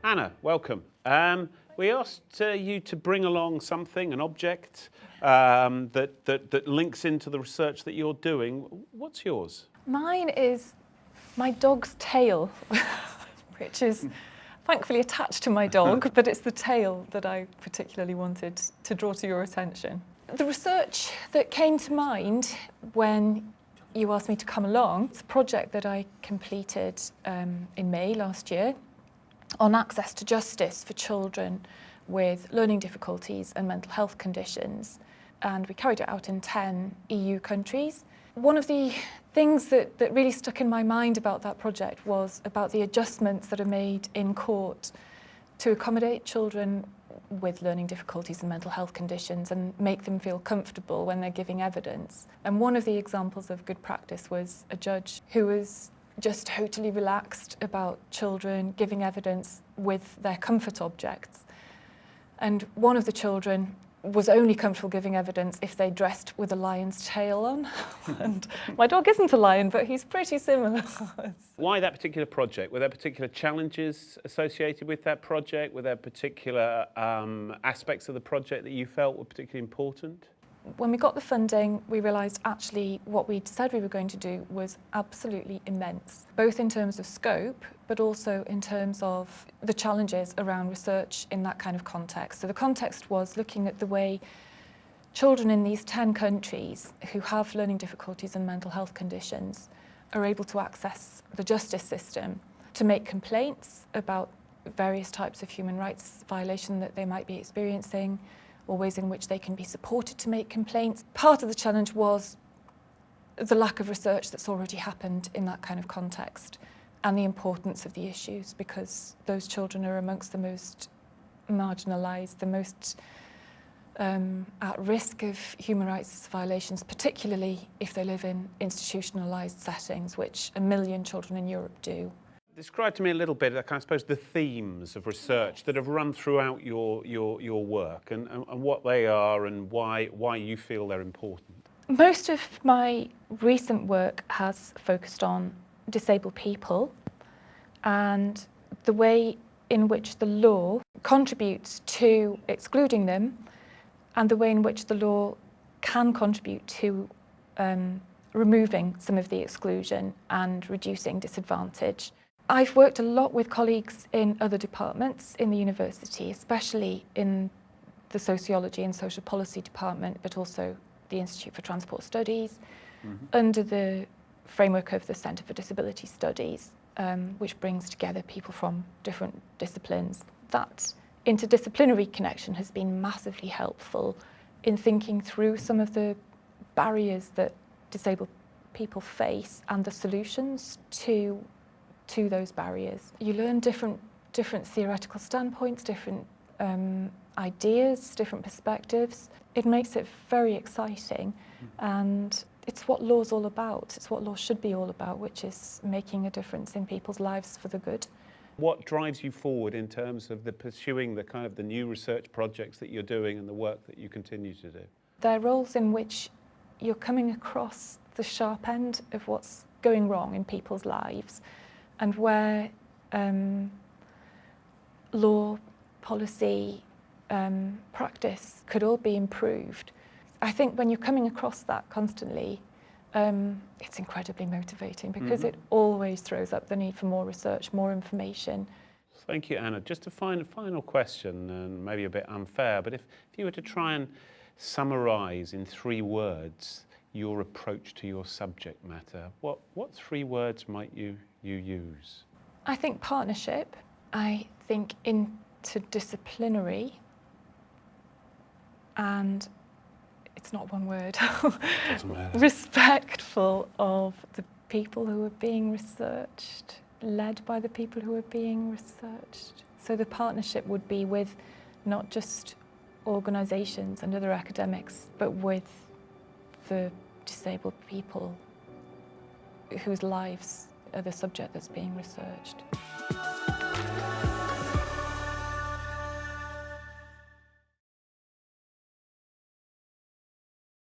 Anna, welcome. We asked you to bring along something, an object, that links into the research that you're doing. What's yours? Mine is my dog's tail, which is thankfully attached to my dog, but it's the tail that I particularly wanted to draw to your attention. The research that came to mind when you asked me to come along, it's a project that I completed in May last year on access to justice for children with learning difficulties and mental health conditions. And we carried it out in 10 EU countries. One of the things that really stuck in my mind about that project was about the adjustments that are made in court to accommodate children with learning difficulties and mental health conditions and make them feel comfortable when they're giving evidence. And one of the examples of good practice was a judge who was just totally relaxed about children giving evidence with their comfort objects. And one of the children was only comfortable giving evidence if they dressed with a lion's tail on. And my dog isn't a lion, but he's pretty similar. Why that particular project? Were there particular challenges associated with that project? Were there particular aspects of the project that you felt were particularly important? When we got the funding, we realised actually what we'd said we were going to do was absolutely immense, both in terms of scope, but also in terms of the challenges around research in that kind of context. So the context was looking at the way children in these 10 countries who have learning difficulties and mental health conditions are able to access the justice system to make complaints about various types of human rights violation that they might be experiencing, or ways in which they can be supported to make complaints. Part of the challenge was the lack of research that's already happened in that kind of context and the importance of the issues, because those children are amongst the most marginalised, the most at risk of human rights violations, particularly if they live in institutionalised settings, which 1 million children in Europe do. Describe to me a little bit, I suppose, the themes of research that have run throughout your work and what they are and why you feel they're important. Most of my recent work has focused on disabled people and the way in which the law contributes to excluding them and the way in which the law can contribute to removing some of the exclusion and reducing disadvantage. I've worked a lot with colleagues in other departments in the university, especially in the sociology and social policy department, but also the Institute for Transport Studies, under the framework of the Centre for Disability Studies, which brings together people from different disciplines. That interdisciplinary connection has been massively helpful in thinking through some of the barriers that disabled people face and the solutions to those barriers. You learn different theoretical standpoints, different ideas, different perspectives. It makes it very exciting, and it's what law's all about. It's what law should be all about, which is making a difference in people's lives for the good. What drives you forward in terms of pursuing the new research projects that you're doing and the work that you continue to do? There are roles in which you're coming across the sharp end of what's going wrong in people's lives, and where law, policy, practice could all be improved. I think when you're coming across that constantly, it's incredibly motivating because it always throws up the need for more research, more information. Thank you, Anna. Just a final question, and maybe a bit unfair, but if you were to try and summarise in 3 words your approach to your subject matter, what 3 words might you use? I think partnership, I think interdisciplinary, and it's not one word, respectful of the people who are being researched, led by the people who are being researched. So the partnership would be with not just organisations and other academics, but with the disabled people whose lives are the subject that's being researched.